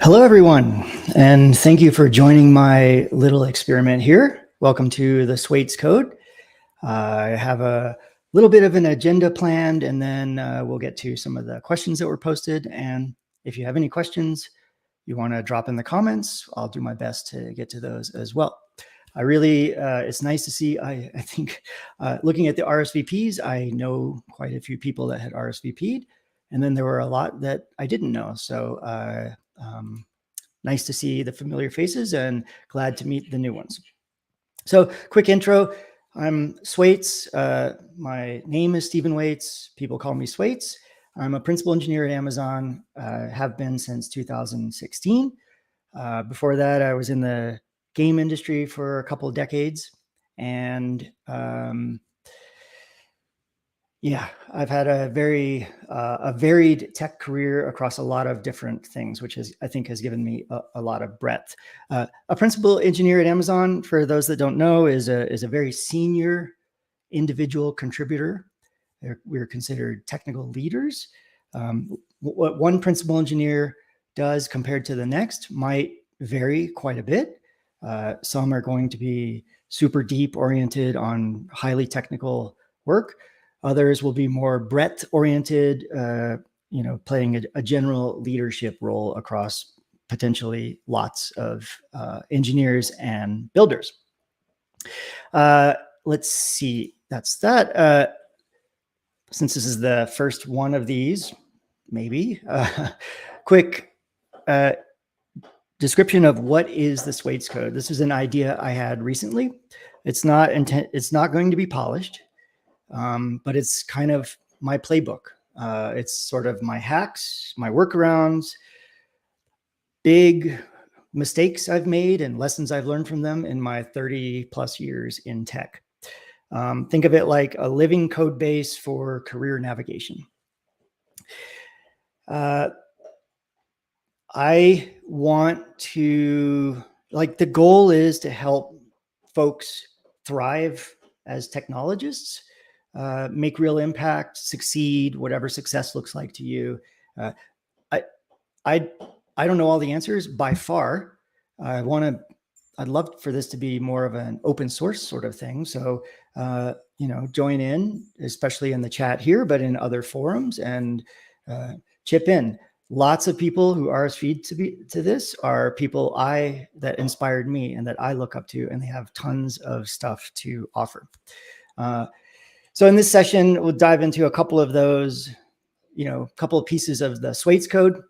Hello, everyone, and thank you for joining my little experiment here. Welcome to the SWaits code. I have a little bit of an agenda planned, and then we'll get to some of the questions that were posted. And if you have any questions you want to drop in the comments, I'll do my best to get to those as well. I really, it's nice to see, I think, looking at the RSVPs, I know quite a few people that had RSVP'd, and then there were a lot that I didn't know. So nice to see the familiar faces and glad to meet the new ones. So quick intro, I'm SWaits. My name is Stephen Waits. People call me SWaits. I'm a principal engineer at Amazon, have been since 2016. Before that, I was in the game industry for a couple of decades. And yeah, I've had a very varied tech career across a lot of different things, which I think has given me a lot of breadth. A principal engineer at Amazon, for those that don't know, is a very senior individual contributor. We're considered technical leaders. What one principal engineer does compared to the next might vary quite a bit. Some are going to be super deep oriented on highly technical work. Others will be more breadth oriented, playing a general leadership role across potentially lots of engineers and builders. Let's see, that's that. Since this is the first one of these, maybe quick description of what is the SWaits code. This is an idea I had recently. It's not going to be polished, but it's kind of my playbook. It's sort of my hacks, my workarounds, big mistakes I've made and lessons I've learned from them in my 30 plus years in tech. Think of it like a living code base for career navigation. I want to, the goal is to help folks thrive as technologists, make real impact, succeed, whatever success looks like to you. I don't know all the answers by far. I'd love for this to be more of an open source sort of thing. So, join in, especially in the chat here, but in other forums, and chip in. Lots of people who RSV'd to this are people that inspired me and that I look up to, and they have tons of stuff to offer. So in this session, we'll dive into a couple of those, couple of pieces of the SWaits code.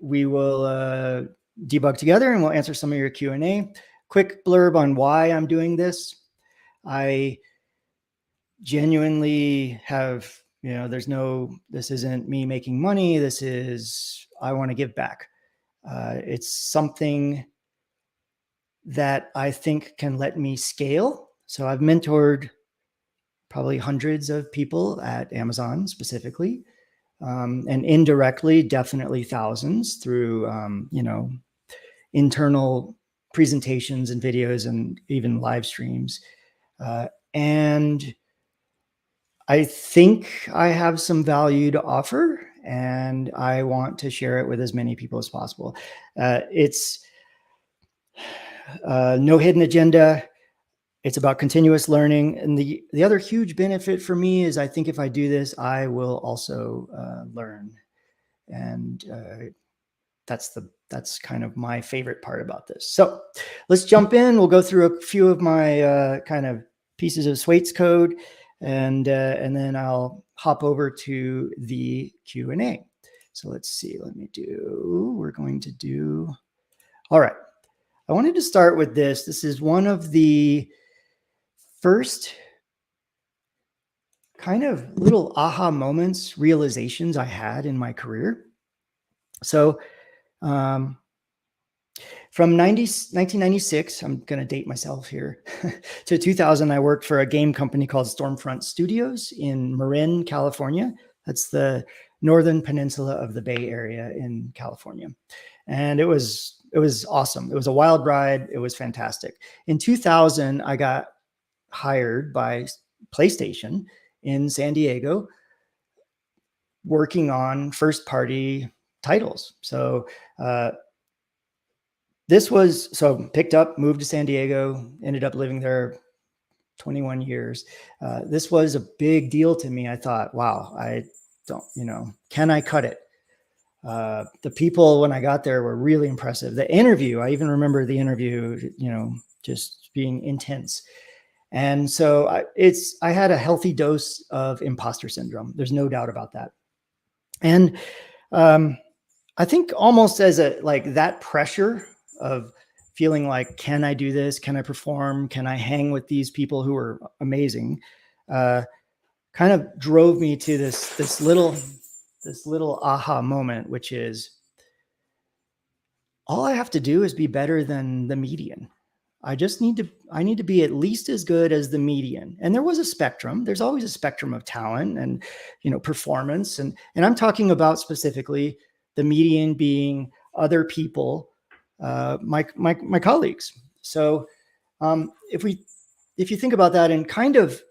We will debug together, and we'll answer some of your Q&A. Quick blurb on why I'm doing this. I genuinely have, this isn't me making money. This is, I want to give back. It's something that I think can let me scale. So I've mentored probably hundreds of people at Amazon specifically, and indirectly, definitely thousands through, internal presentations and videos and even live streams. And I think I have some value to offer, and I want to share it with as many people as possible. It's no hidden agenda. It's about continuous learning. And the other huge benefit for me is I think if I do this, I will also learn. And that's kind of my favorite part about this. So let's jump in. We'll go through a few of my kind of pieces of SWaits code, and then I'll hop over to the Q&A. So let's see, we're going to do, all right. I wanted to start with this. This is one of the first kind of little aha moments, realizations I had in my career. So from 1996, I'm going to date myself here, to 2000, I worked for a game company called Stormfront Studios in Marin, California. That's the northern peninsula of the Bay Area in California. And it was awesome. It was a wild ride. It was fantastic. In 2000, I got hired by PlayStation in San Diego, working on first-party titles. So picked up, moved to San Diego, ended up living there 21 years. This was a big deal to me. I thought, wow, I don't, can I cut it? The people when I got there were really impressive. The interview, I even remember the interview, just being intense. And so I had a healthy dose of imposter syndrome. There's no doubt about that. And I think almost as that pressure of feeling like, can I do this? Can I perform? Can I hang with these people who are amazing? Kind of drove me to this little aha moment, which is all I have to do is be better than the median. I need to be at least as good as the median. And there was a spectrum. There's always a spectrum of talent and, performance. And I'm talking about specifically the median being other people, my colleagues. So if you think about that in kind of,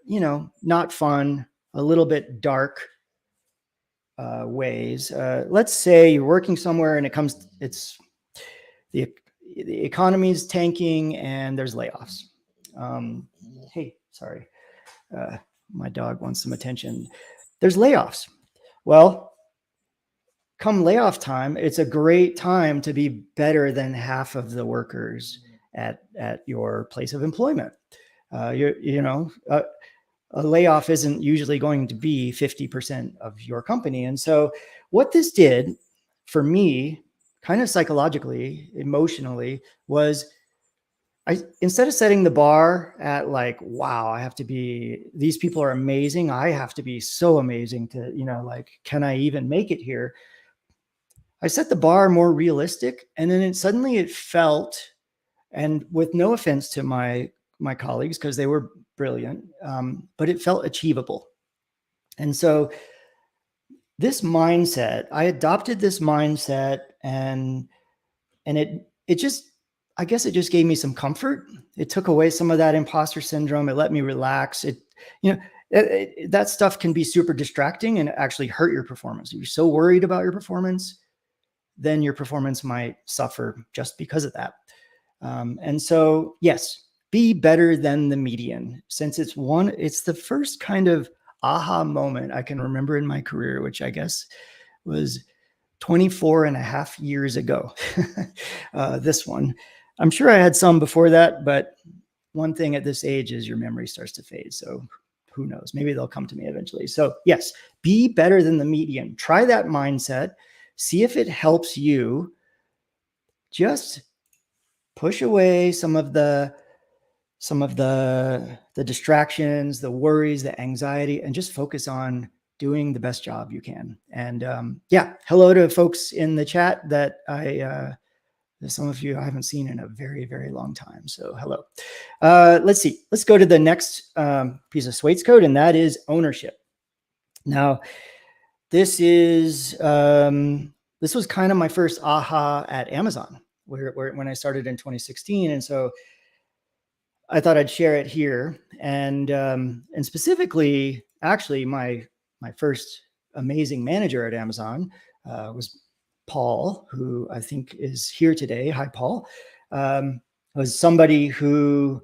not fun, a little bit dark ways. Let's say you're working somewhere and the economy's tanking and there's layoffs. Hey, sorry, my dog wants some attention. There's layoffs. Well, come layoff time, it's a great time to be better than half of the workers at your place of employment. A layoff isn't usually going to be 50% of your company. And so what this did for me, kind of psychologically, emotionally, was instead of setting the bar at like, wow, these people are amazing. I have to be so amazing to, like, can I even make it here? I set the bar more realistic. And then suddenly it felt, and with no offense to my colleagues, because they were brilliant, but it felt achievable. And so I adopted this mindset, and it just, I guess it just gave me some comfort. It took away some of that imposter syndrome. It let me relax. That stuff can be super distracting and actually hurt your performance. If you're so worried about your performance, then your performance might suffer just because of that. And so, yes, be better than the median. Since it's the first kind of aha moment I can remember in my career, which I guess was 24 and a half years ago. This one, I'm sure I had some before that, but one thing at this age is your memory starts to fade. So who knows? Maybe they'll come to me eventually. So yes, be better than the median. Try that mindset. See if it helps you just push away some of the distractions, the worries, the anxiety, and just focus on doing the best job you can. And yeah, hello to folks in the chat that some of you I haven't seen in a very, very long time. So hello. Let's see. Let's go to the next piece of SWaits code, and that is ownership. Now, this was kind of my first aha at Amazon, where when I started in 2016, and so I thought I'd share it here. And specifically, actually, my first amazing manager at Amazon was Paul, who I think is here today. Hi, Paul. Was somebody who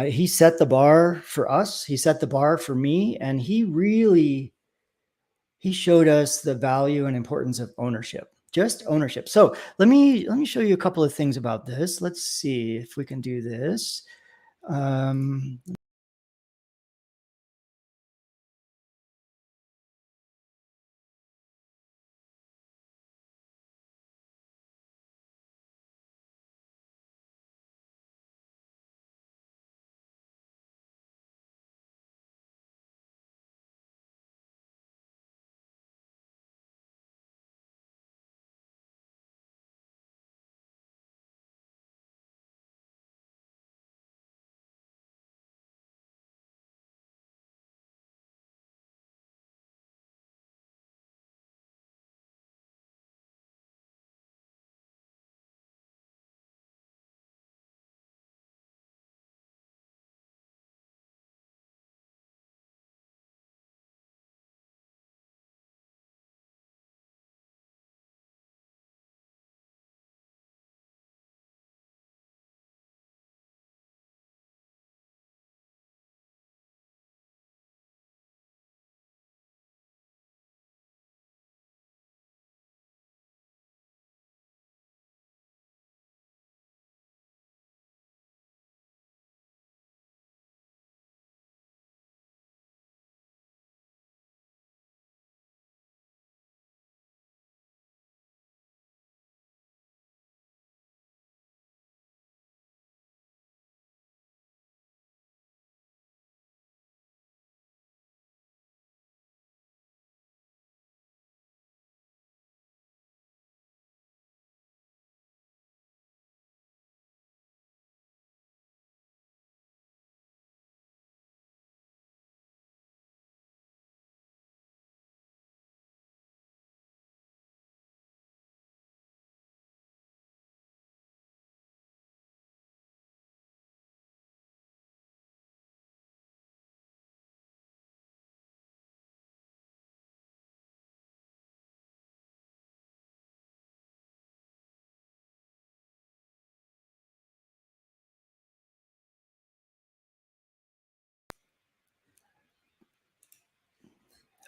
he set the bar for us. He set the bar for me, and he showed us the value and importance of ownership. Just ownership. So let me show you a couple of things about this. Let's see if we can do this.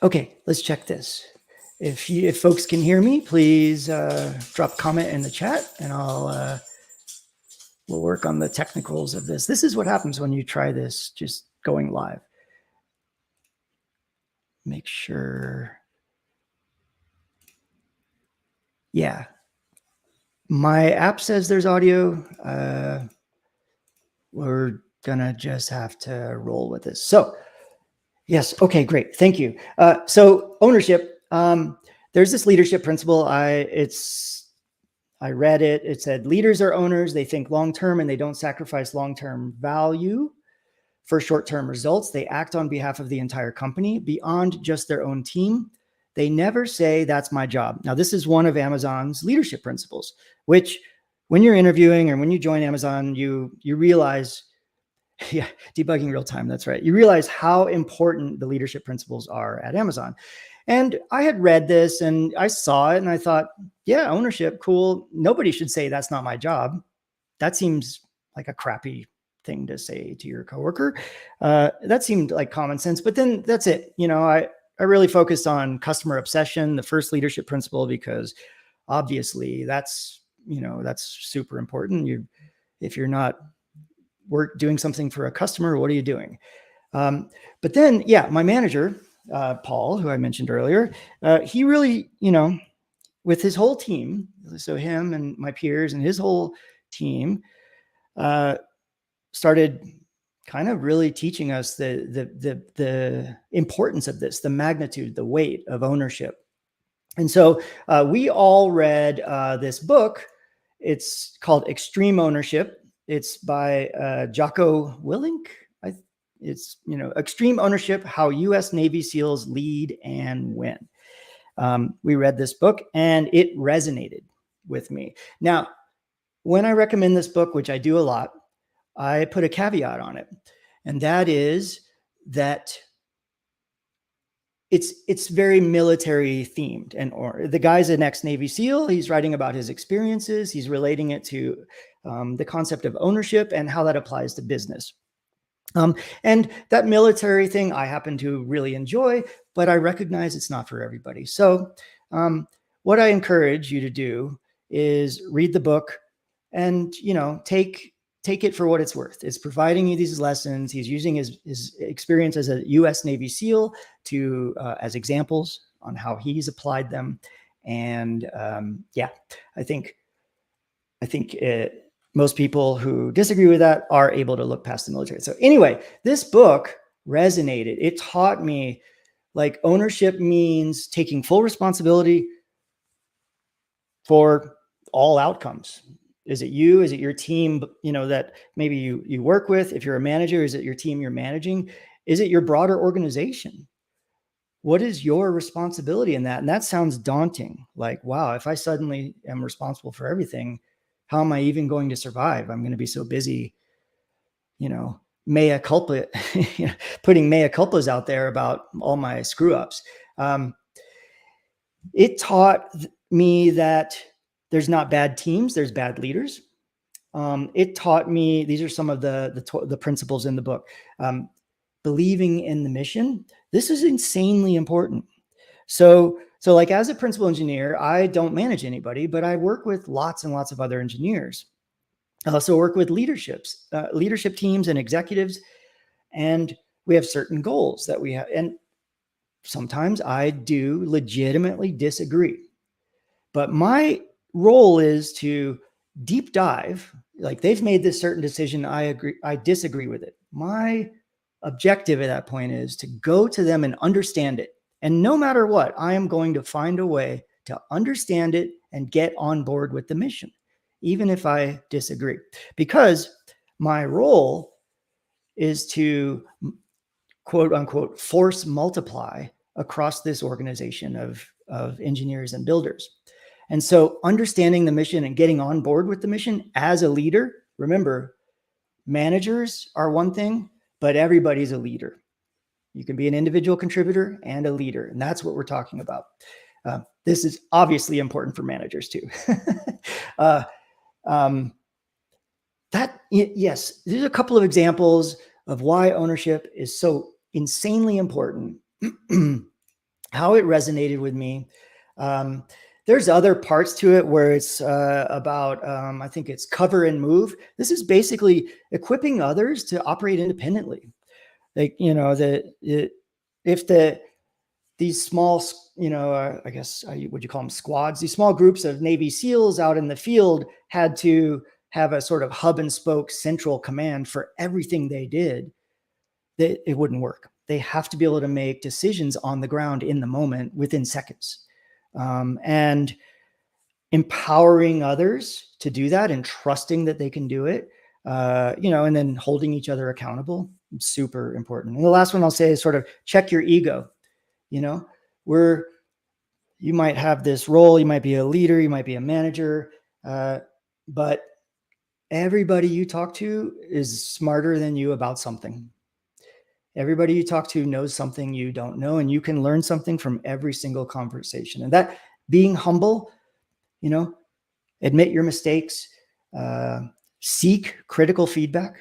Okay, let's check this. If folks can hear me, please drop a comment in the chat, and we'll work on the technicals of this. This is what happens when you try this just going live. Make sure. Yeah. My app says there's audio. We're gonna just have to roll with this. So yes, okay, great, thank you. So ownership, there's this leadership principle. I read it. It said leaders are owners. They think long-term and they don't sacrifice long-term value for short-term results. They act on behalf of the entire company beyond just their own team. They never say that's my job. Now, this is one of Amazon's leadership principles, which when you're interviewing or when you join Amazon, you realize, yeah, debugging real time. That's right. You realize how important the leadership principles are at Amazon. And I had read this and I saw it and I thought, yeah, ownership, cool. Nobody should say that's not my job. That seems like a crappy thing to say to your coworker. That seemed like common sense, but then that's it. You know, I really focused on customer obsession, the first leadership principle, because obviously that's super important. If you're not doing something for a customer, what are you doing? But then, yeah, my manager, Paul, who I mentioned earlier, he really, with his whole team, so him and my peers and his whole team, started kind of really teaching us the importance of this, the magnitude, the weight of ownership. And so we all read this book. It's called Extreme Ownership. It's by Jocko Willink. It's, Extreme Ownership, How U.S. Navy SEALs Lead and Win. We read this book and it resonated with me. Now, when I recommend this book, which I do a lot, I put a caveat on it. And that is that it's very military themed, or the guy's an ex-Navy SEAL. He's writing about his experiences. He's relating it to the concept of ownership and how that applies to business. And that military thing I happen to really enjoy, but I recognize it's not for everybody. So what I encourage you to do is read the book and, take it for what it's worth. It's providing you these lessons. He's using his experience as a U.S. Navy SEAL as examples on how he's applied them. And I think most people who disagree with that are able to look past the military. So anyway, this book resonated. It taught me like ownership means taking full responsibility for all outcomes. Is it you? Is it your team, that maybe you work with? If you're a manager, is it your team you're managing? Is it your broader organization? What is your responsibility in that? And that sounds daunting. Like, wow, if I suddenly am responsible for everything, how am I even going to survive? I'm going to be so busy, mea culpa, putting mea culpas out there about all my screw ups. It taught me that there's not bad teams, there's bad leaders. It taught me, these are some of the principles in the book. Believing in the mission. This is insanely important. So like as a principal engineer, I don't manage anybody, but I work with lots and lots of other engineers. I also work with leadership teams and executives, and we have certain goals that we have. And sometimes I do legitimately disagree, but my role is to deep dive. Like they've made this certain decision. I disagree with it. My objective at that point is to go to them and understand it. And no matter what, I am going to find a way to understand it and get on board with the mission, even if I disagree, because my role is to quote unquote force multiply across this organization of engineers and builders. And so understanding the mission and getting on board with the mission as a leader, remember, managers are one thing, but everybody's a leader. You can be an individual contributor and a leader. And that's what we're talking about. This is obviously important for managers too. Yes, there's a couple of examples of why ownership is so insanely important. how it resonated with me. There's other parts to it where it's about, I think it's cover and move. This is basically equipping others to operate independently. Like, you know, if these small, you know, I guess, would you call them squads? These small groups of Navy SEALs out in the field had to have a sort of hub and spoke central command for everything they did. It wouldn't work. They have to be able to make decisions on the ground in the moment within seconds. And empowering others to do that and trusting that they can do it, you know, and then holding each other accountable, super important. And the last one I'll say is sort of check your ego. You know, you might have this role, you might be a leader, you might be a manager, but everybody you talk to is smarter than you about something. Everybody you talk to knows something you don't know, and you can learn something from every single conversation. And that, being humble, you know, admit your mistakes, seek critical feedback.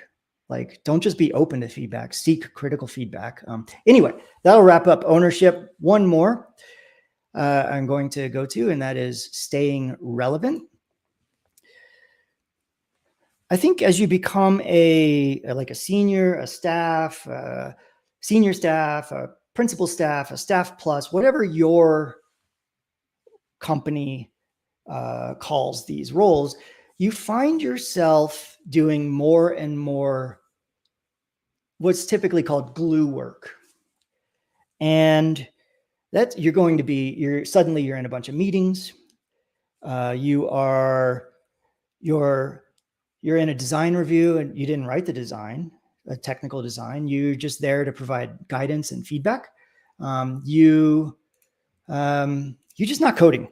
Like, don't just be open to feedback, seek critical feedback. Anyway, that'll wrap up ownership. One more I'm going to go to, and that is staying relevant. I think as you become like a senior, a staff, senior staff, a principal staff, a staff plus, whatever your company calls these roles, you find yourself doing more and more what's typically called glue work. And that suddenly you're in a bunch of meetings. You're in a design review, and you didn't write the design, a technical design. You're just there to provide guidance and feedback. You're just not coding.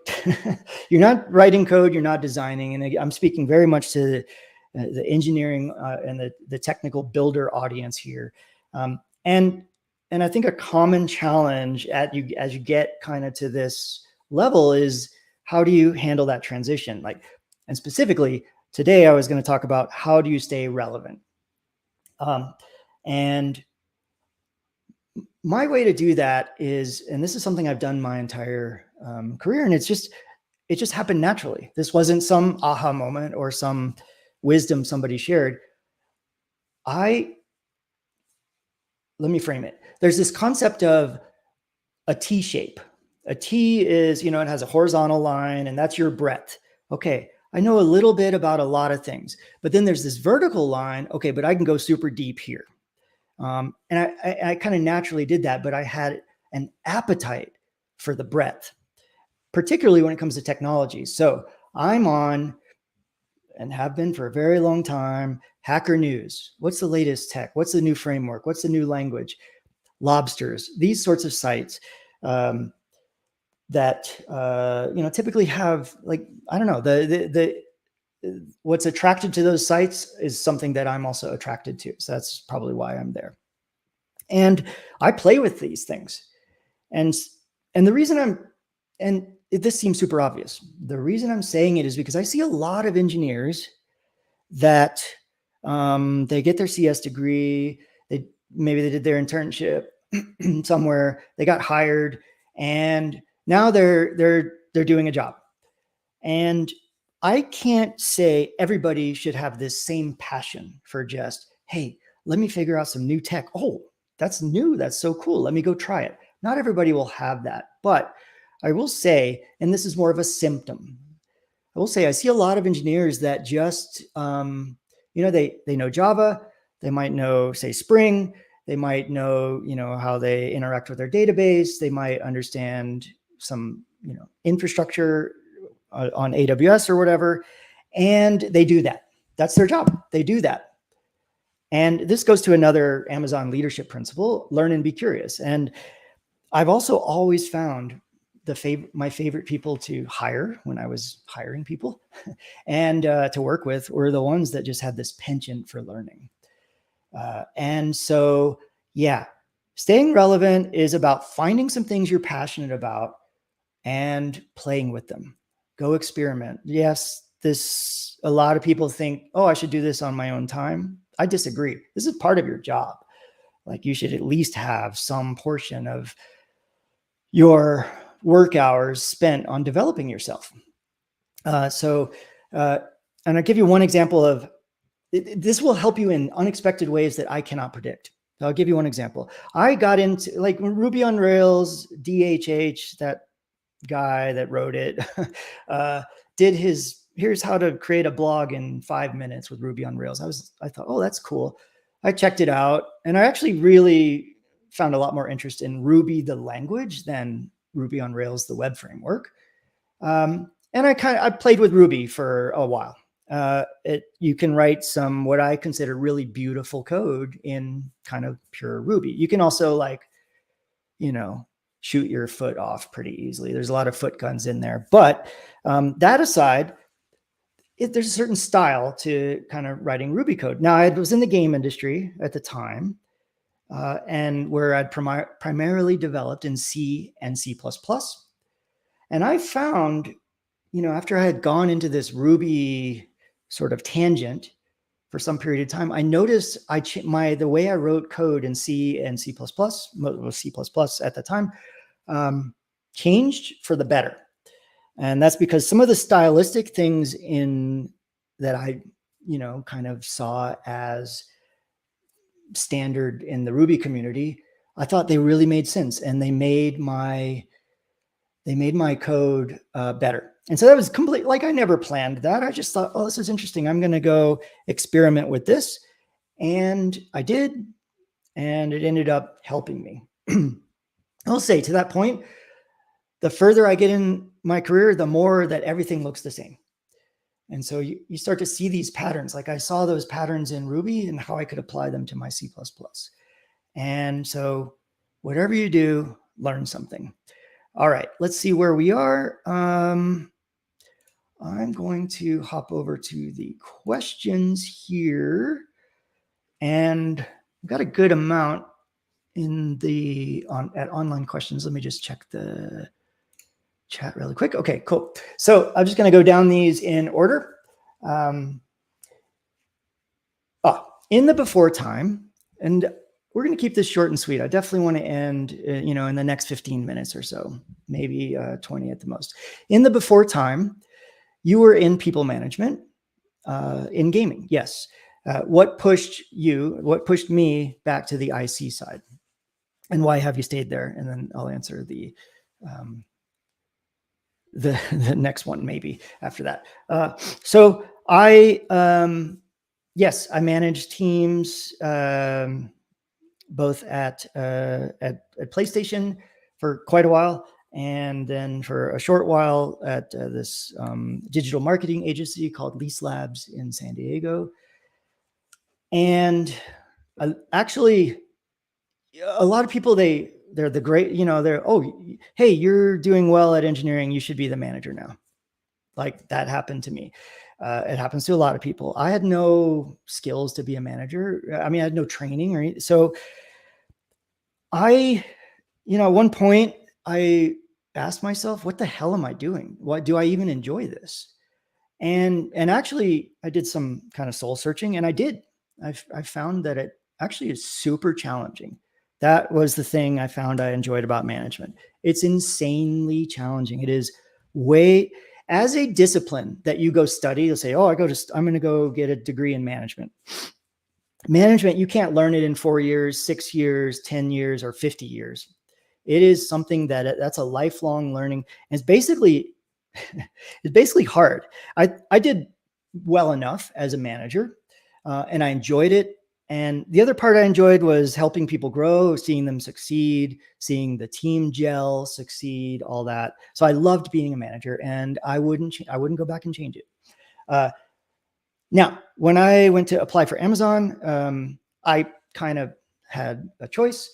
You're not writing code. You're not designing. And I'm speaking very much to the engineering and the technical builder audience here. And I think a common challenge as you get kind of to this level is, how do you handle that transition? And specifically today, I was going to talk about how do you stay relevant. And my way to do that is, and this is something I've done my entire career, and it just happened naturally. This wasn't some aha moment or some wisdom somebody shared. Let me frame it. There's this concept of a T shape. A T is, you know, it has a horizontal line, and that's your breadth. Okay, I know a little bit about a lot of things, but then there's this vertical line. Okay, but I can go super deep here. And I kind of naturally did that, but I had an appetite for the breadth, particularly when it comes to technology. So I'm on, and have been for a very long time, Hacker News. What's the latest tech? What's the new framework? What's the new language? Lobsters, these sorts of sites that you know, typically have, like, I don't know, what's attracted to those sites is something that I'm also attracted to. So that's probably why I'm there. And I play with these things. And the reason this seems super obvious. The reason I'm saying it is because I see a lot of engineers that they get their CS degree, maybe they did their internship somewhere, they got hired, and now they're doing a job. And I can't say everybody should have this same passion for just, hey, let me figure out some new tech. Oh, that's new. That's so cool. Let me go try it. Not everybody will have that. But I will say, and this is more of a symptom, I will say I see a lot of engineers that just, you know, they know Java. They might know, say, Spring. They might know, you know, how they interact with their database. They might understand some, you know, infrastructure on AWS or whatever. And they do that. That's their job. They do that. And this goes to another Amazon leadership principle: learn and be curious. And I've also always found my favorite people to hire when I was hiring people and to work with were the ones that just had this penchant for learning. And so, yeah, staying relevant is about finding some things you're passionate about and playing with them. Go experiment. Yes, a lot of people think, oh, I should do this on my own time. I disagree. This is part of your job. Like, you should at least have some portion of your work hours spent on developing yourself. And I'll give you one example of this will help you in unexpected ways that I cannot predict. So I'll give you one example. I got into like Ruby on Rails, DHH, that guy that wrote it, did his, here's how to create a blog in 5 minutes with Ruby on Rails. I thought, oh, that's cool. I checked it out, and I actually really found a lot more interest in Ruby, the language, than Ruby on Rails, the web framework. And I played with Ruby for a while. You can write some, what I consider really beautiful code in kind of pure Ruby. You can also shoot your foot off pretty easily. There's a lot of foot guns in there, but that aside, there's a certain style to kind of writing Ruby code. Now, I was in the game industry at the time, and where I'd primarily developed in C and C++. And I found, after I had gone into this Ruby sort of tangent for some period of time, I noticed the way I wrote code in C and C++, was C++ at the time, changed for the better. And that's because some of the stylistic things that I, kind of saw as standard in the Ruby community, I thought they really made sense, and they made my code better. And so that was complete, like I never planned that. I just thought, oh, this is interesting. I'm going to go experiment with this. And I did, and it ended up helping me. I'll say, to that point, the further I get in my career, the more that everything looks the same. And so you start to see these patterns. Like I saw those patterns in Ruby and how I could apply them to my C++. And so whatever you do, learn something. All right, let's see where we are. I'm going to hop over to the questions here, and we've got a good amount at online questions. Let me just check the chat really quick. Okay, cool. So I'm just going to go down these in order. In the before time, and we're going to keep this short and sweet. I definitely want to end, in the next 15 minutes or so, maybe 20 at the most. In the before time, you were in people management, in gaming. Yes. What pushed me back to the IC side, and why have you stayed there? And then I'll answer the next one maybe after that. So I managed teams, both at PlayStation for quite a while, and then for a short while at this digital marketing agency called Lease Labs in San Diego. And actually, a lot of people, they're the great, hey, you're doing well at engineering, you should be the manager now. Like that happened to me. It happens to a lot of people. I had no skills to be a manager. I mean, I had no training or anything. So at one point I asked myself, what the hell am I doing? What do I even enjoy this? And actually I did some kind of soul searching, and I found that it actually is super challenging. That was the thing I found I enjoyed about management. It's insanely challenging. It is as a discipline that you go study, you'll say, oh, I'm going to go get a degree in management. Management, you can't learn it in 4 years, 6 years, 10 years, or 50 years. It is something that's a lifelong learning. And it's basically hard. I did well enough as a manager, and I enjoyed it. And the other part I enjoyed was helping people grow, seeing them succeed, seeing the team gel, succeed, all that. So I loved being a manager, and I wouldn't go back and change it. Now, when I went to apply for Amazon, I kind of had a choice.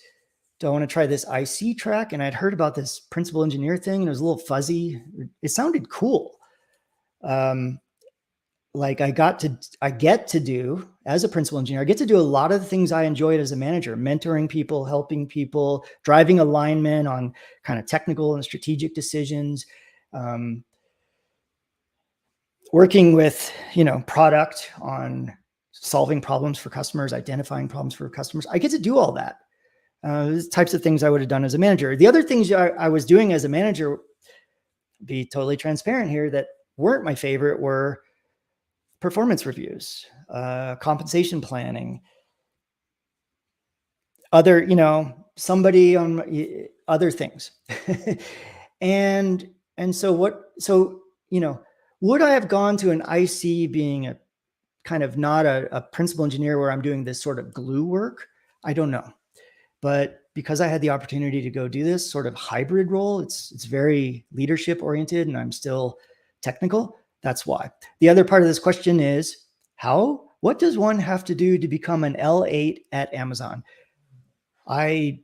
Do I want to try this IC track? And I'd heard about this principal engineer thing, and it was a little fuzzy. It sounded cool. Like I get to do as a principal engineer, I get to do a lot of the things I enjoyed as a manager: mentoring people, helping people, driving alignment on kind of technical and strategic decisions, working with, product on solving problems for customers, identifying problems for customers. I get to do all that. types of things I would have done as a manager. The other things I was doing as a manager, be totally transparent here, that weren't my favorite were performance reviews, compensation planning, other, somebody on other things. and so would I have gone to an IC being a kind of not a principal engineer where I'm doing this sort of glue work? I don't know. But because I had the opportunity to go do this sort of hybrid role, it's very leadership oriented and I'm still technical. That's why. The other part of this question is what does one have to do to become an L8 at Amazon? I'm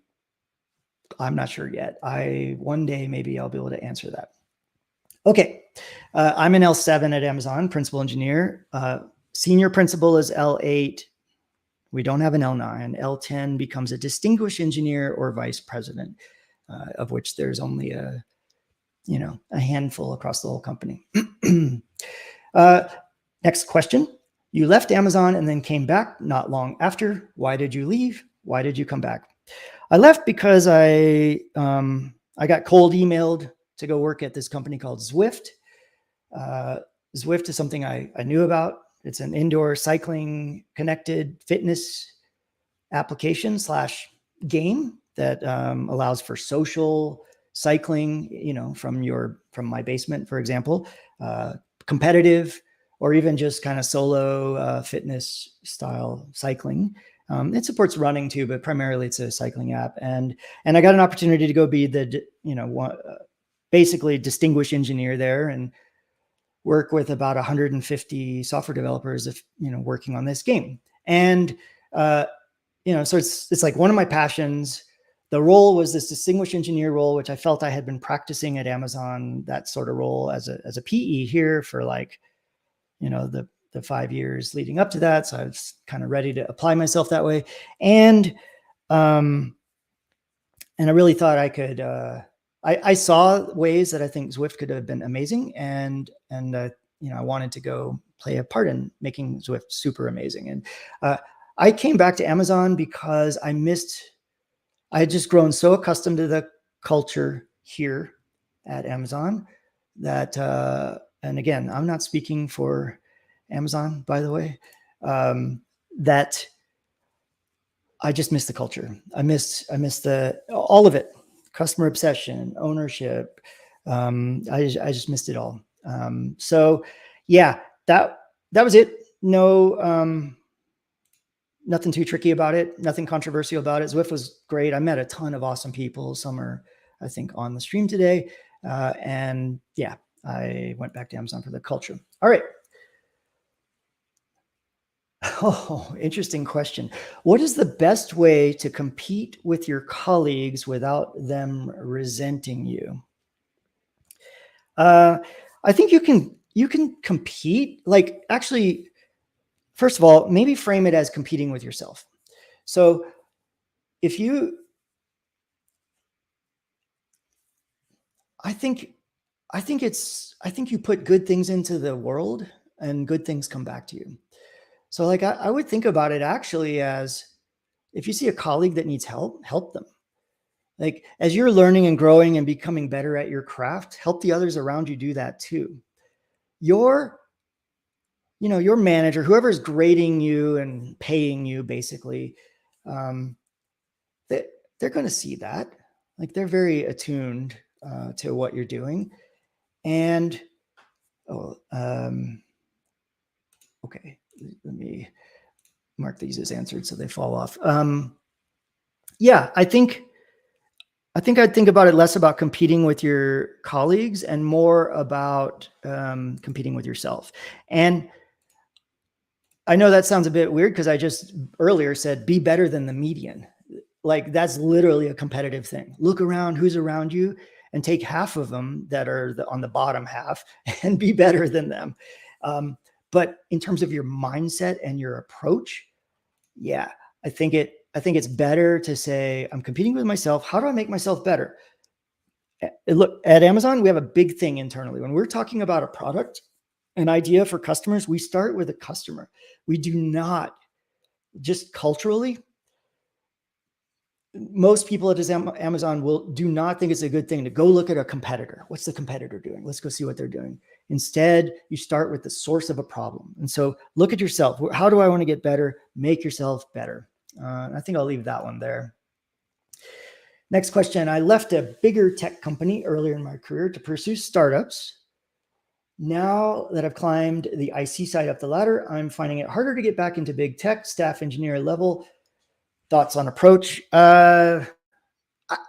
not sure yet. One day maybe I'll be able to answer that. Okay. I'm an L7 at Amazon, principal engineer. Senior principal is L8. We don't have an L9. L10 becomes a distinguished engineer or vice president, of which there's only a handful across the whole company. Next question. You left Amazon and then came back not long after. Why did you leave? Why did you come back? I left because I got cold emailed to go work at this company called Zwift. Zwift is something I knew about. It's an indoor cycling connected fitness application / game that allows for social cycling, from my basement, for example, competitive, or even just kind of solo fitness style cycling. It supports running too, but primarily it's a cycling app. And I got an opportunity to go be the, basically distinguished engineer there and work with about 150 software developers, working on this game. And, so it's like one of my passions. The role was this distinguished engineer role, which I felt I had been practicing at Amazon, that sort of role as a PE here for the 5 years leading up to that. So I was kind of ready to apply myself that way. And I really thought I could, I saw ways that I think Zwift could have been amazing. And I wanted to go play a part in making Zwift super amazing. And I came back to Amazon because I had just grown so accustomed to the culture here at Amazon that, and again, I'm not speaking for Amazon, by the way, that I just missed the culture. I missed all of it. Customer obsession, ownership. I just missed it all. So yeah, that was it. No, nothing too tricky about it. Nothing controversial about it. Zwift was great. I met a ton of awesome people. Some are, I think, on the stream today. And yeah, I went back to Amazon for the culture. All right. Oh, interesting question. What is the best way to compete with your colleagues without them resenting you? I think you can compete. Like, actually, first of all, maybe frame it as competing with yourself. So I think you put good things into the world and good things come back to you. So like, I would think about it actually as, if you see a colleague that needs help, help them. Like, as you're learning and growing and becoming better at your craft, help the others around you do that too. Your manager, whoever's grading you and paying you, basically, they're going to see that. Like, they're very attuned to what you're doing. And, okay, let me mark these as answered so they fall off. Yeah, I think I'd think about it less about competing with your colleagues and more about competing with yourself. And I know that sounds a bit weird because I just earlier said, be better than the median. Like, that's literally a competitive thing. Look around, who's around you, and take half of them that are on the bottom half and be better than them. But in terms of your mindset and your approach, yeah, I think it's better to say, I'm competing with myself. How do I make myself better? Look, at Amazon, we have a big thing internally. When we're talking about a product, an idea for customers, we start with a customer. We do not, just culturally, most people at Amazon do not think it's a good thing to go look at a competitor. What's the competitor doing? Let's go see what they're doing. Instead, you start with the source of a problem. And so look at yourself. How do I want to get better? Make yourself better. I think I'll leave that one there. Next question. I left a bigger tech company earlier in my career to pursue startups. Now that I've climbed the IC side up the ladder, I'm finding it harder to get back into big tech, staff engineer level. Thoughts on approach? I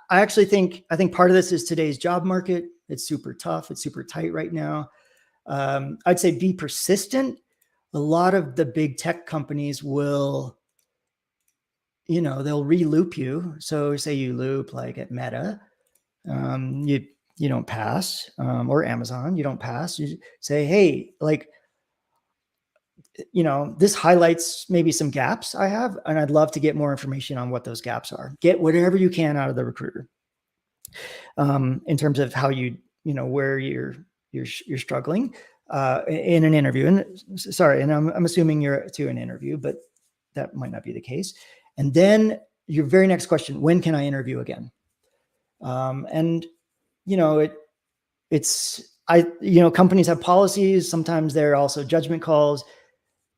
actually think part of this is today's job market. It's super tough. It's super tight right now. I'd say be persistent. A lot of the big tech companies will, they'll re-loop you. So say you loop like at Meta, you don't pass, or Amazon, you don't pass. You say, hey, like, this highlights maybe some gaps I have, and I'd love to get more information on what those gaps are. Get whatever you can out of the recruiter in terms of how where you're struggling in an interview. And sorry, and I'm assuming you're to an interview, but that might not be the case. And then your very next question: when can I interview again? And companies have policies. Sometimes they're also judgment calls.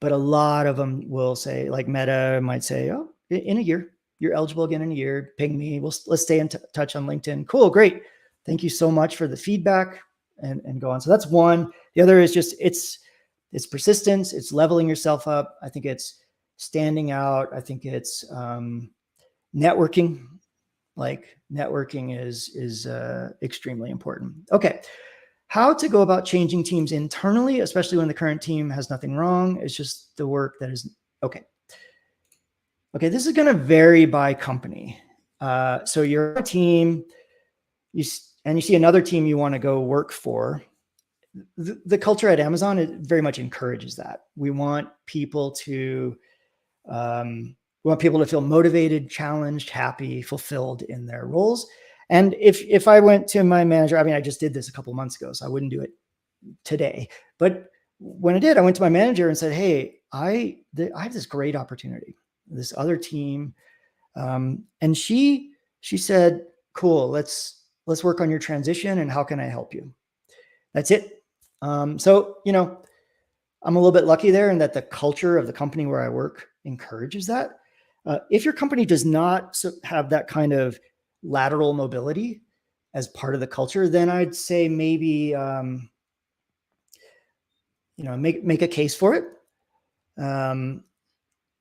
But a lot of them will say, like Meta might say, oh, in a year, you're eligible again in a year. Ping me. Let's stay in touch on LinkedIn. Cool, great. Thank you so much for the feedback, and go on. So that's one. The other is just it's persistence. It's leveling yourself up. I think it's standing out. I think it's networking. Like networking is extremely important. Okay. How to go about changing teams internally, especially when the current team has nothing wrong. It's just the work that is okay. Okay, this is going to vary by company. So you're a team, you see another team you want to go work for. The culture at Amazon, it very much encourages that. We want people to feel motivated, challenged, happy, fulfilled in their roles. And if I went to my manager, I just did this a couple months ago, so I wouldn't do it today. But when I did, I went to my manager and said, hey, I have this great opportunity, this other team. And she said, cool, let's work on your transition, and how can I help you? That's it. So, I'm a little bit lucky there in that the culture of the company where I work encourages that. If your company does not have that kind of lateral mobility as part of the culture, then I'd say maybe, make a case for it.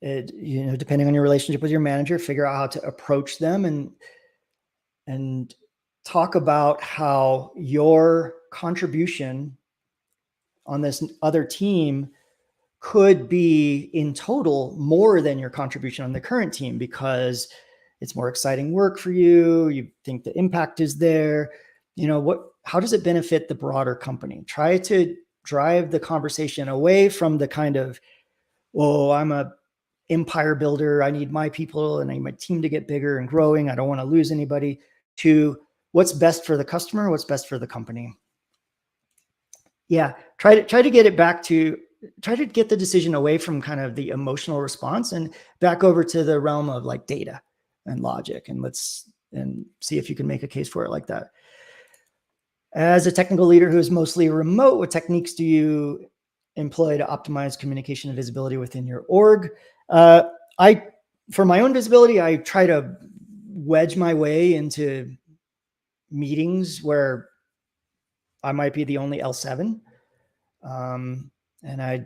Depending on your relationship with your manager, figure out how to approach them and talk about how your contribution on this other team could be in total more than your contribution on the current team, because it's more exciting work for you. You think the impact is there. How does it benefit the broader company? Try to drive the conversation away from the kind of, oh, I'm a empire builder. I need my people and I need my team to get bigger and growing. I don't want to lose anybody, to what's best for the customer, what's best for the company. Yeah. Try to get it back to, try to get the decision away from kind of the emotional response and back over to the realm of like data and logic, and see if you can make a case for it like that. As a technical leader who is mostly remote, what techniques do you employ to optimize communication and visibility within your org? For my own visibility, I try to wedge my way into meetings where I might be the only L7. And I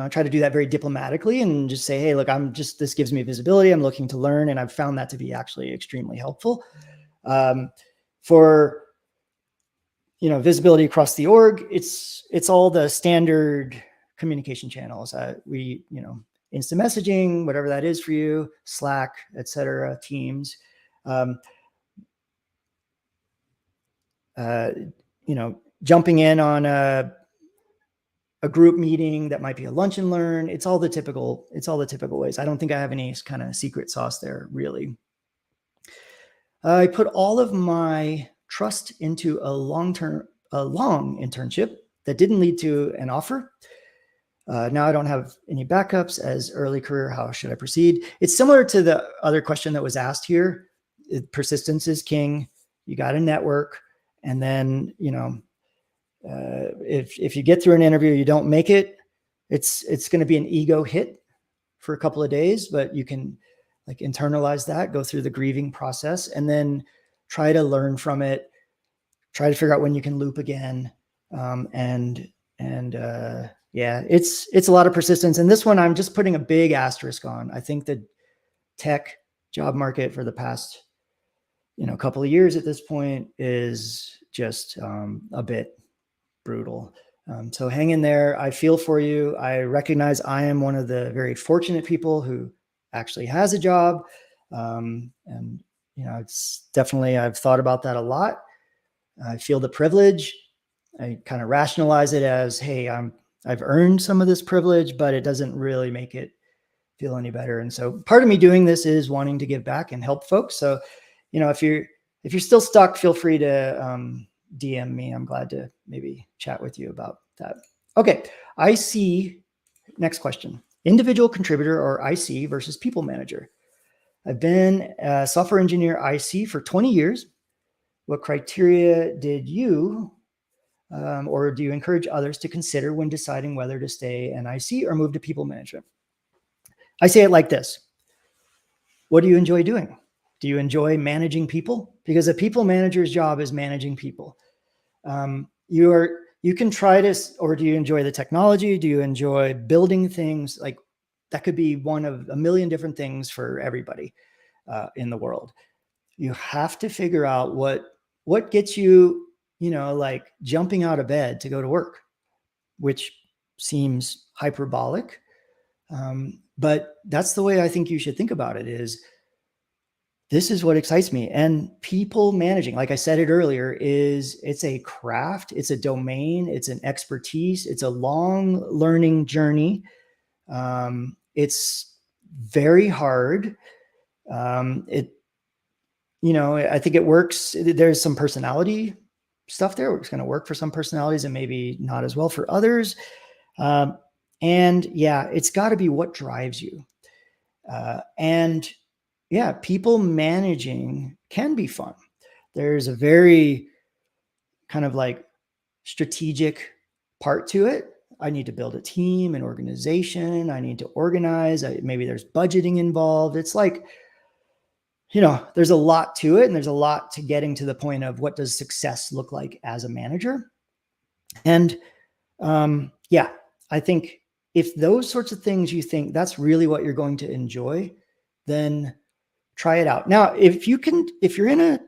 try to do that very diplomatically and just say, hey, look, this gives me visibility. I'm looking to learn. And I've found that to be actually extremely helpful. For, visibility across the org, it's all the standard communication channels. Instant messaging, whatever that is for you, Slack, etc., Teams. Jumping in on a group meeting that might be a lunch and learn. It's all the typical ways. I don't think I have any kind of secret sauce there, really. I put all of my trust into a long internship that didn't lead to an offer. Now I don't have any backups as early career. How should I proceed? It's similar to the other question that was asked here. persistence is king. You got to network. And then, if you get through an interview, you don't make it, it's going to be an ego hit for a couple of days, but you can like internalize that, go through the grieving process, and then try to learn from it, try to figure out when you can loop again. Yeah, it's a lot of persistence. And this one, I'm just putting a big asterisk on. I think the tech job market for the past, couple of years at this point is just a bit brutal. So hang in there. I feel for you. I recognize I am one of the very fortunate people who actually has a job. It's definitely, I've thought about that a lot. I feel the privilege. I kind of rationalize it as, hey, I've earned some of this privilege, but it doesn't really make it feel any better. And so part of me doing this is wanting to give back and help folks. So, if you're still stuck, feel free to DM me. I'm glad to maybe chat with you about that. Okay, IC, next question. Individual contributor or IC versus people manager. I've been a software engineer IC for 20 years. What criteria did you or do you encourage others to consider when deciding whether to stay an IC or move to people management? I say it like this. What do you enjoy doing? Do you enjoy managing people? Because a people manager's job is managing people. You can try this, or do you enjoy the technology? Do you enjoy building things? Like that could be one of a million different things for everybody in the world. You have to figure out what gets you, like jumping out of bed to go to work, which seems hyperbolic. But that's the way I think you should think about it is, this is what excites me. And people managing, like I said it earlier, it's a craft, it's a domain, it's an expertise, it's a long learning journey. It's very hard. I think it works. There's some personality stuff there. It's going to work for some personalities and maybe not as well for others. And yeah, it's got to be what drives you. Yeah, people managing can be fun. There's a very kind of like strategic part to it. I need to build a team, an organization. I need to organize. Maybe there's budgeting involved. It's like, there's a lot to it, and there's a lot to getting to the point of what does success look like as a manager. And yeah, I think if those sorts of things you think that's really what you're going to enjoy, then try it out. Now, if you're in a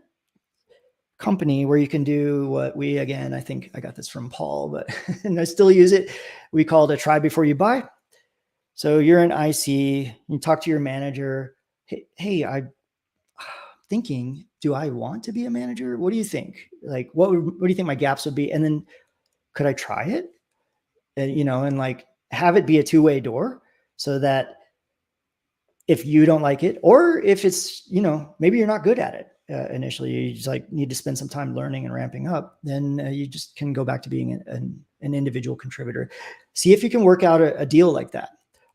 company where you can do what I think I got this from Paul, but and I still use it. We call it a try before you buy. So you're an IC, you talk to your manager. Hey, I'm thinking, do I want to be a manager? What do you think? Like, what do you think my gaps would be? And then could I try it? And like have it be a two-way door so that if you don't like it, or if it's, maybe you're not good at it initially, you just like need to spend some time learning and ramping up, then you just can go back to being an individual contributor. See if you can work out a deal like that.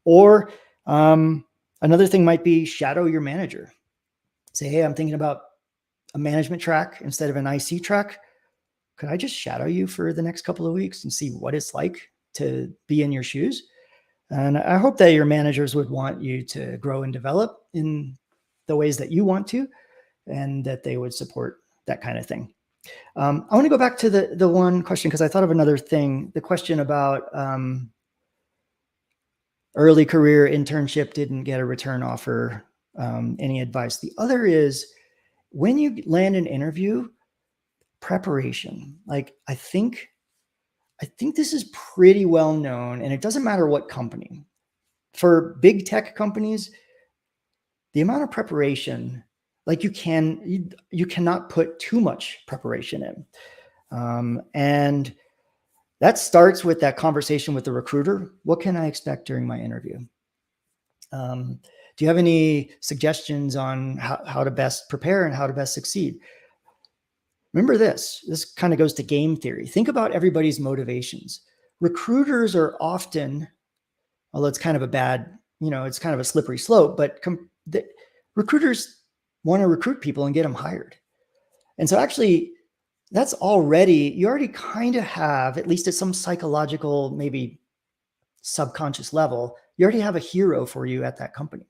Or another thing might be shadow your manager. Say, hey, I'm thinking about a management track instead of an IC track. Could I just shadow you for the next couple of weeks and see what it's like to be in your shoes? And I hope that your managers would want you to grow and develop in the ways that you want to, and that they would support that kind of thing. I want to go back to the one question, because I thought of another thing, the question about early career internship, didn't get a return offer, any advice. The other is when you land an interview, preparation. Like I think this is pretty well known, and it doesn't matter what company. For big tech companies, the amount of preparation, like you cannot put too much preparation in. And that starts with that conversation with the recruiter. What can I expect during my interview? Do you have any suggestions on how to best prepare and how to best succeed? Remember this kind of goes to game theory. Think about everybody's motivations. Recruiters are often, although it's kind of a bad, it's kind of a slippery slope, but recruiters want to recruit people and get them hired. And so actually, that's already, you already kind of have, at least at some psychological, maybe subconscious level, you already have a hero for you at that company.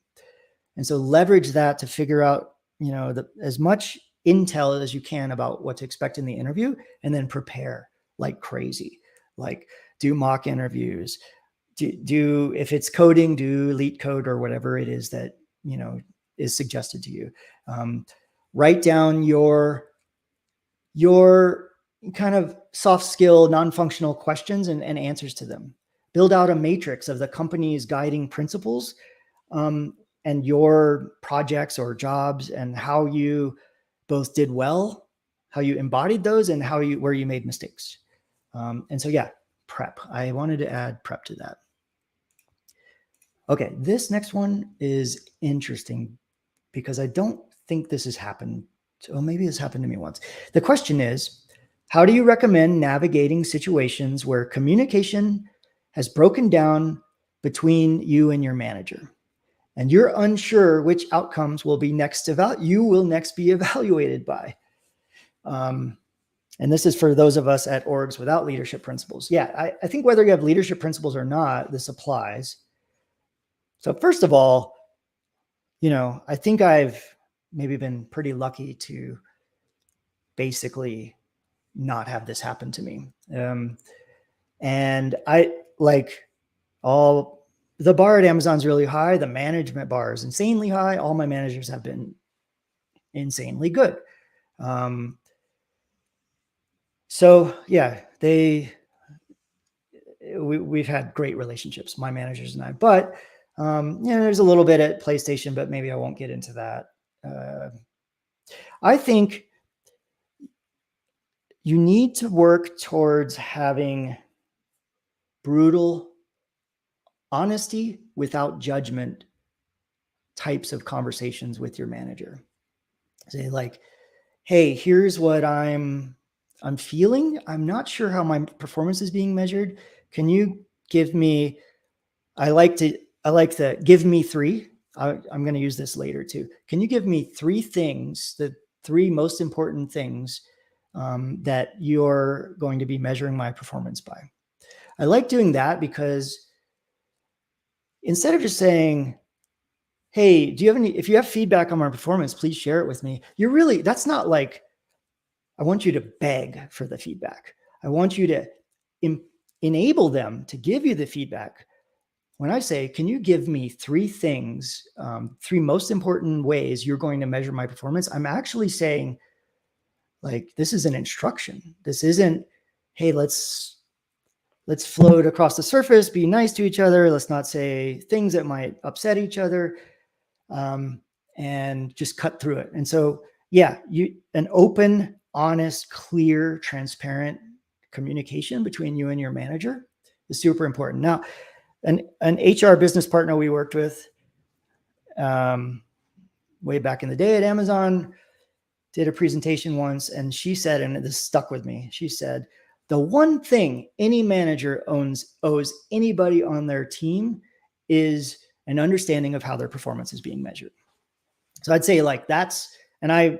And so leverage that to figure out, as much intel as you can about what to expect in the interview, and then prepare like crazy. Like do mock interviews, do if it's coding, do elite code or whatever it is that, is suggested to you. Write down your kind of soft skill, non-functional questions and answers to them. Build out a matrix of the company's guiding principles, and your projects or jobs, and how you both did well, how you embodied those, and where you made mistakes. And so, yeah, prep. I wanted to add prep to that. Okay, this next one is interesting because I don't think this has happened. Oh, maybe this happened to me once. The question is, how do you recommend navigating situations where communication has broken down between you and your manager, and you're unsure which outcomes you will next be evaluated by? And this is for those of us at orgs without leadership principles. Yeah, I think whether you have leadership principles or not, this applies. So first of all, I think I've maybe been pretty lucky to basically not have this happen to me. And I the bar at Amazon is really high. The management bar is insanely high. All my managers have been insanely good. So yeah, we've had great relationships, my managers and I, but there's a little bit at PlayStation, but maybe I won't get into that. I think you need to work towards having brutal honesty without judgment types of conversations with your manager. Say like, hey, here's what I'm feeling. I'm not sure how my performance is being measured. Can you give me, I like the give me three. I'm going to use this later too. Can you give me three things, the three most important things that you're going to be measuring my performance by? I like doing that because instead of just saying, hey, if you have feedback on my performance, please share it with me. That's not like, I want you to beg for the feedback. I want you to enable them to give you the feedback. When I say, can you give me three things, three most important ways you're going to measure my performance? I'm actually saying, like, this is an instruction. This isn't, hey, let's float across the surface, be nice to each other. Let's not say things that might upset each other, and just cut through it. And so, yeah, an open, honest, clear, transparent communication between you and your manager is super important. Now, an HR business partner we worked with way back in the day at Amazon did a presentation once, and she said, and this stuck with me, she said, the one thing any manager owes anybody on their team is an understanding of how their performance is being measured. So I'd say like and I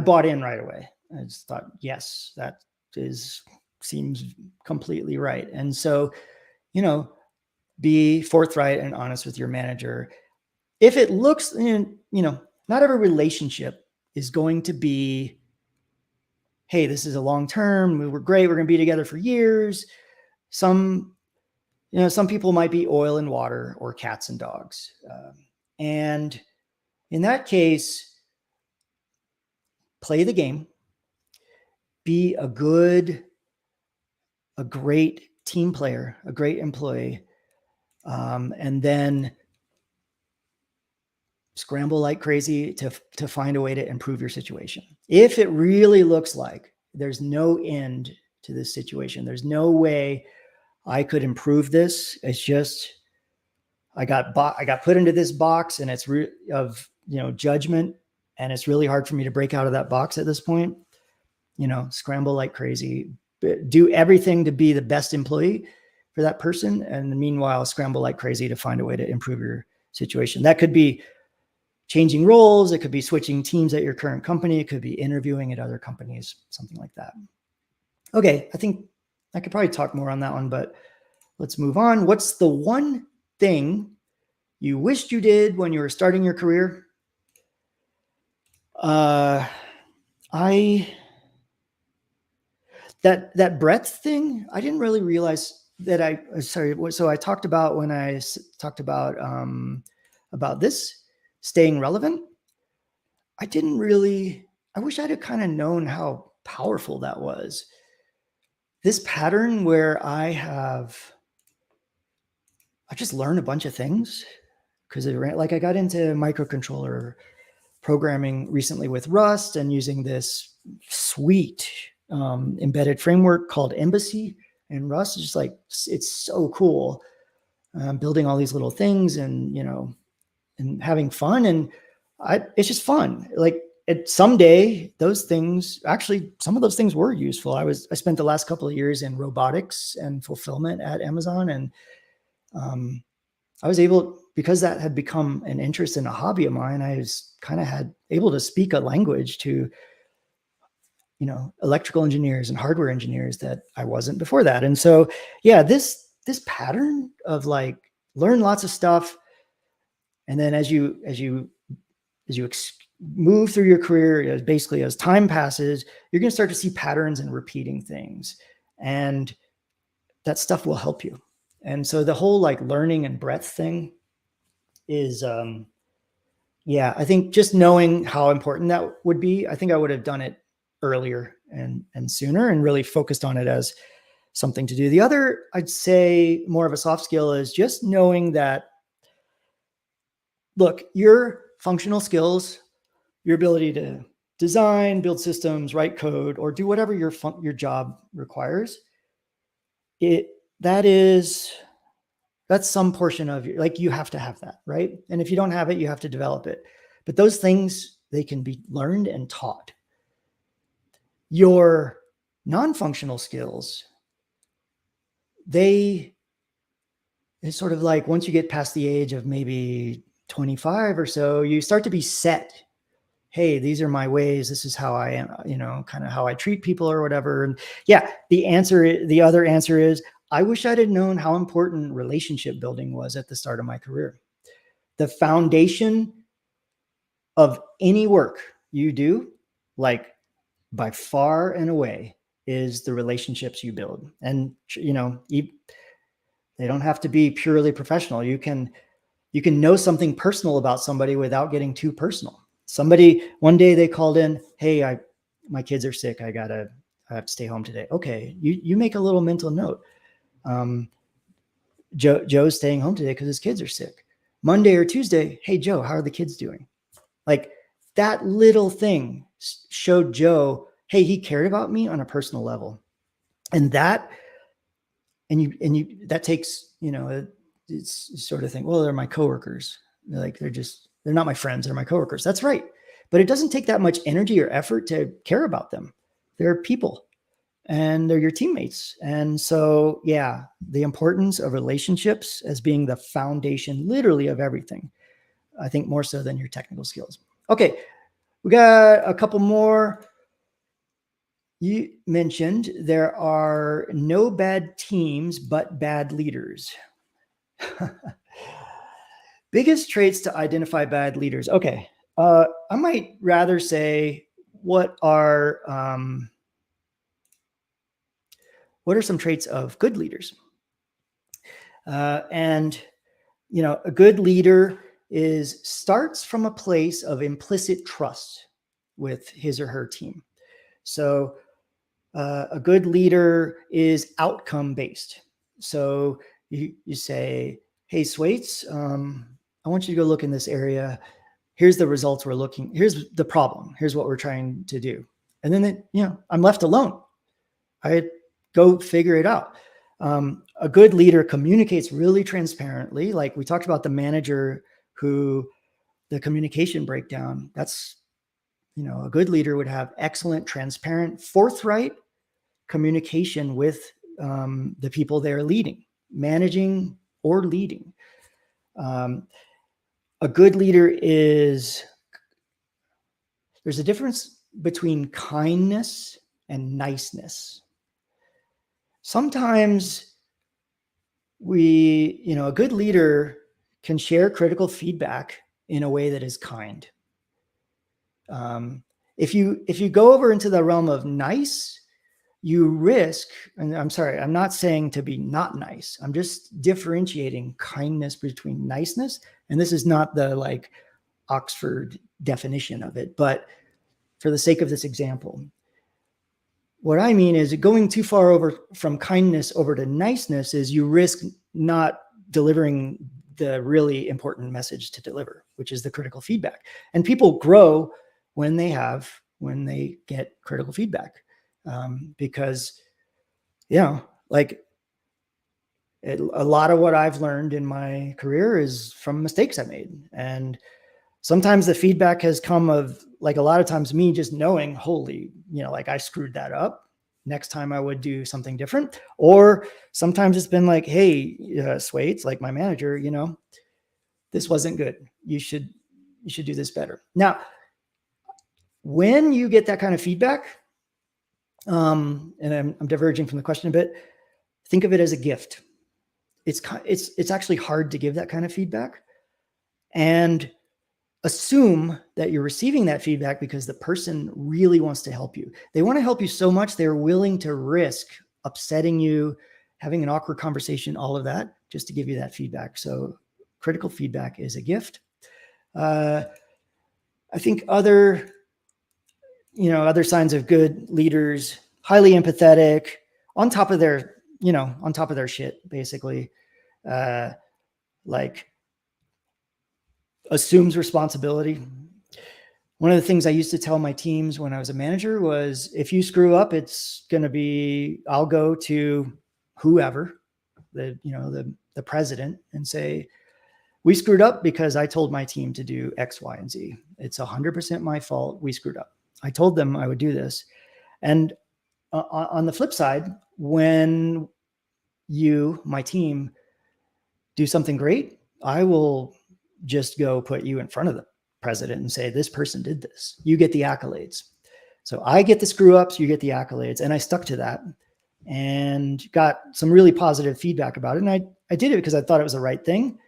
bought in right away. I just thought, yes, that seems completely right. And so, be forthright and honest with your manager. If it looks, not every relationship is going to be, hey, this is a long term, we're great, we're going to be together for years. Some people might be oil and water or cats and dogs. And in that case, play the game, be a great team player, a great employee, and then scramble like crazy to find a way to improve your situation. If it really looks like there's no end to this situation, there's no way I could improve this. It's just, I got put into this box, and it's of judgment, and it's really hard for me to break out of that box at this point. Scramble like crazy, do everything to be the best employee for that person, and meanwhile scramble like crazy to find a way to improve your situation. That could be changing roles. It could be switching teams at your current company. It could be interviewing at other companies, something like that. Okay, I think I could probably talk more on that one, but let's move on. What's the one thing you wished you did when you were starting your career? That breadth thing, I didn't really realize that so I talked about when I talked about this staying relevant. I wish I'd have kind of known how powerful that was. This pattern where I just learned a bunch of things because I got into microcontroller programming recently with Rust and using this sweet embedded framework called Embassy, and Rust is just like, it's so cool. Building all these little things and, and having fun. And it's just fun. Like someday those things, actually, some of those things were useful. I spent the last couple of years in robotics and fulfillment at Amazon. And I was able, because that had become an interest and a hobby of mine, I was kind of able to speak a language to, electrical engineers and hardware engineers that I wasn't before that. And so, yeah, this pattern of like learn lots of stuff. And then as you move through your career, basically as time passes, you're going to start to see patterns and repeating things. And that stuff will help you. And so the whole like learning and breadth thing is, I think just knowing how important that would be, I think I would have done it earlier and sooner and really focused on it as something to do. The other, I'd say more of a soft skill, is just knowing that, look, your functional skills, your ability to design, build systems, write code, or do whatever your job requires, that's some portion of your, like, you have to have that, right? And if you don't have it, you have to develop it. But those things, they can be learned and taught. Your non-functional skills, it's sort of like once you get past the age of maybe 25 or so, you start to be set. Hey, these are my ways. This is how I am, kind of how I treat people or whatever. And yeah, the other answer is, I wish I'd have known how important relationship building was at the start of my career. The foundation of any work you do, like by far and away, is the relationships you build. And, they don't have to be purely professional. You can know something personal about somebody without getting too personal. Somebody, one day they called in, hey, my kids are sick. I have to stay home today. Okay. You make a little mental note. Joe's staying home today because his kids are sick. Monday or Tuesday, hey, Joe, how are the kids doing? Like, that little thing showed Joe, hey, he cared about me on a personal level. And that takes, it's sort of think, well, they're my coworkers. They're not my friends. They're my coworkers. That's right. But it doesn't take that much energy or effort to care about them. They're people and they're your teammates. And so, yeah, the importance of relationships as being the foundation, literally, of everything. I think more so than your technical skills. Okay. We got a couple more. You mentioned there are no bad teams, but bad leaders. Biggest traits to identify bad leaders. Okay. I might rather say, what are some traits of good leaders? And a good leader starts from a place of implicit trust with his or her team. So a good leader is outcome based. So you say, hey, SWaits, I want you to go look in this area. Here's the results we're looking. Here's the problem. Here's what we're trying to do. And then, I'm left alone. I go figure it out. A good leader communicates really transparently. Like we talked about the manager who the communication breakdown, that's, a good leader would have excellent, transparent, forthright communication with the people they're leading, managing or leading. A good leader is, there's a difference between kindness and niceness. Sometimes a good leader can share critical feedback in a way that is kind. If you go over into the realm of nice, you risk, and I'm sorry, I'm not saying to be not nice. I'm just differentiating kindness between niceness. And this is not the like Oxford definition of it, but for the sake of this example, what I mean is going too far over from kindness over to niceness is you risk not delivering the really important message to deliver, which is the critical feedback. And people grow when they get critical feedback. Because, like a lot of what I've learned in my career is from mistakes I made. And sometimes the feedback has come of like a lot of times me just knowing, holy, like I screwed that up. Next time I would do something different. Or sometimes it's been like, hey, SWaits, like my manager, this wasn't good. You should do this better. Now, when you get that kind of feedback, and I'm diverging from the question a bit, think of it as a gift. It's actually hard to give that kind of feedback, and assume that you're receiving that feedback because the person really wants to help you. They want to help you so much they're willing to risk upsetting you, having an awkward conversation, all of that, just to give you that feedback. So critical feedback is a gift. I think other signs of good leaders: highly empathetic, on top of their shit, basically. Like assumes responsibility. One of the things I used to tell my teams when I was a manager was, if you screw up, I'll go to whoever, the president, and say, we screwed up because I told my team to do X, Y, and Z. It's 100% my fault. We screwed up. I told them I would do this. And on the flip side, when you, my team, do something great, I will just go put you in front of the president and say, this person did this. You get the accolades. So I get the screw ups, you get the accolades. And I stuck to that and got some really positive feedback about it. And I did it because I thought it was the right thing.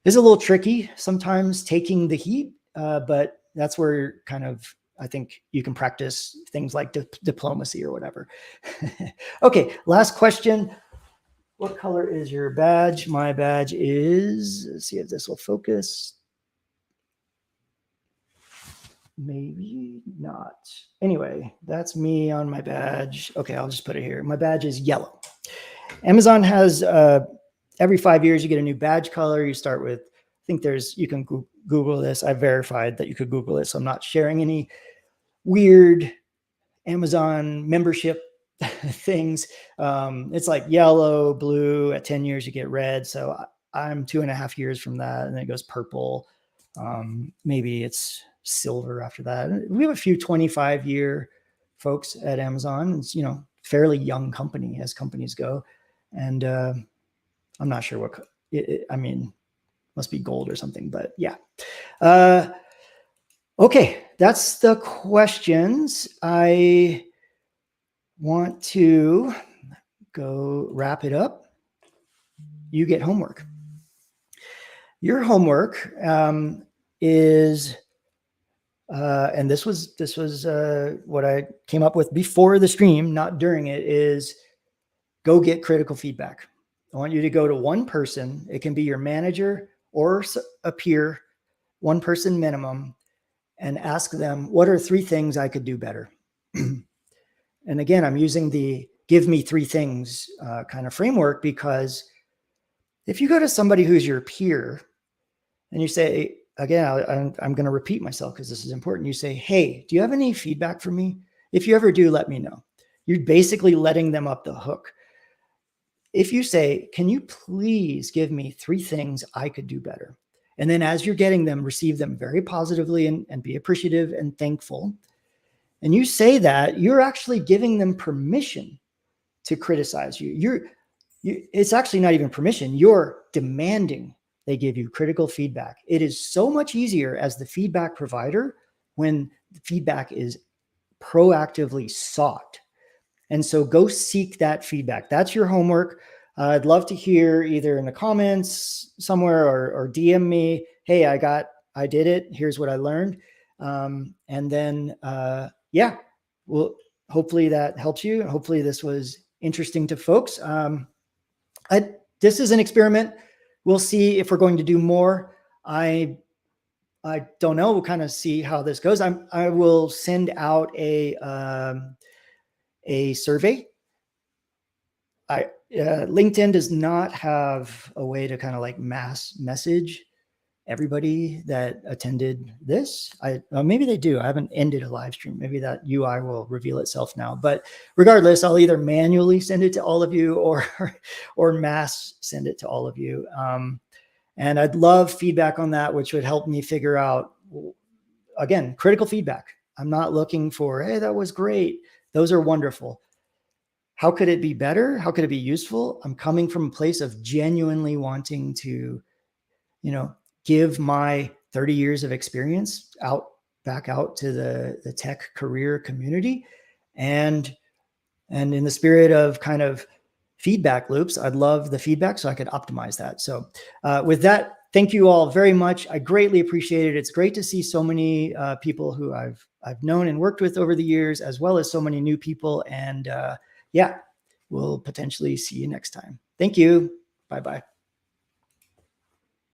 It's a little tricky sometimes taking the heat, but that's where kind of, I think you can practice things like diplomacy or whatever. Okay, last question. What color is your badge? My badge is, let's see if this will focus. Maybe not. Anyway, that's me on my badge. Okay, I'll just put it here. My badge is yellow. Amazon has, every 5 years, you get a new badge color. You start with, I think you can Google this. I verified that you could Google it, so I'm not sharing any weird Amazon membership things. It's like yellow, blue. At 10 years, you get red. So I'm 2.5 years from that, and then it goes purple. Maybe it's silver after that. We have a few 25-year folks at Amazon. It's, fairly young company as companies go. And I'm not sure what, must be gold or something, but yeah. Okay, that's the questions. I want to go wrap it up. You get homework. Your homework is, and this was what I came up with before the stream, not during it, is go get critical feedback. I want you to go to one person. It can be your manager or a peer, one person minimum, and ask them, what are 3 things I could do better? And again, I'm using the give me 3 things kind of framework, because if you go to somebody who's your peer and you say, again, I'm going to repeat myself because this is important. You say, hey, do you have any feedback for me? If you ever do, let me know. You're basically letting them up the hook. If you say, can you please give me 3 things I could do better? And then as you're getting them, receive them very positively and be appreciative and thankful. And you say that, you're actually giving them permission to criticize you. It's actually not even permission. You're demanding they give you critical feedback. It is so much easier as the feedback provider when the feedback is proactively sought. And so go seek that feedback. That's your homework. I'd love to hear either in the comments somewhere or DM me, hey, I did it. Here's what I learned. And then, yeah, well, hopefully that helps you. Hopefully this was interesting to folks. This is an experiment. We'll see if we're going to do more. I don't know. We'll kind of see how this goes. I will send out a survey. LinkedIn does not have a way to kind of like mass message everybody that attended this. Maybe they do. I haven't ended a live stream. Maybe that UI will reveal itself now. But regardless, I'll either manually send it to all of you or mass send it to all of you. And I'd love feedback on that, which would help me figure out, again, critical feedback. I'm not looking for, hey, that was great. Those are wonderful. How could it be better? How could it be useful? I'm coming from a place of genuinely wanting to, give my 30 years of experience back out to the tech career community. And in the spirit of kind of feedback loops, I'd love the feedback so I could optimize that. So with that, thank you all very much. I greatly appreciate it. It's great to see so many people who I've known and worked with over the years, as well as so many new people. And yeah, we'll potentially see you next time. Thank you. Bye-bye.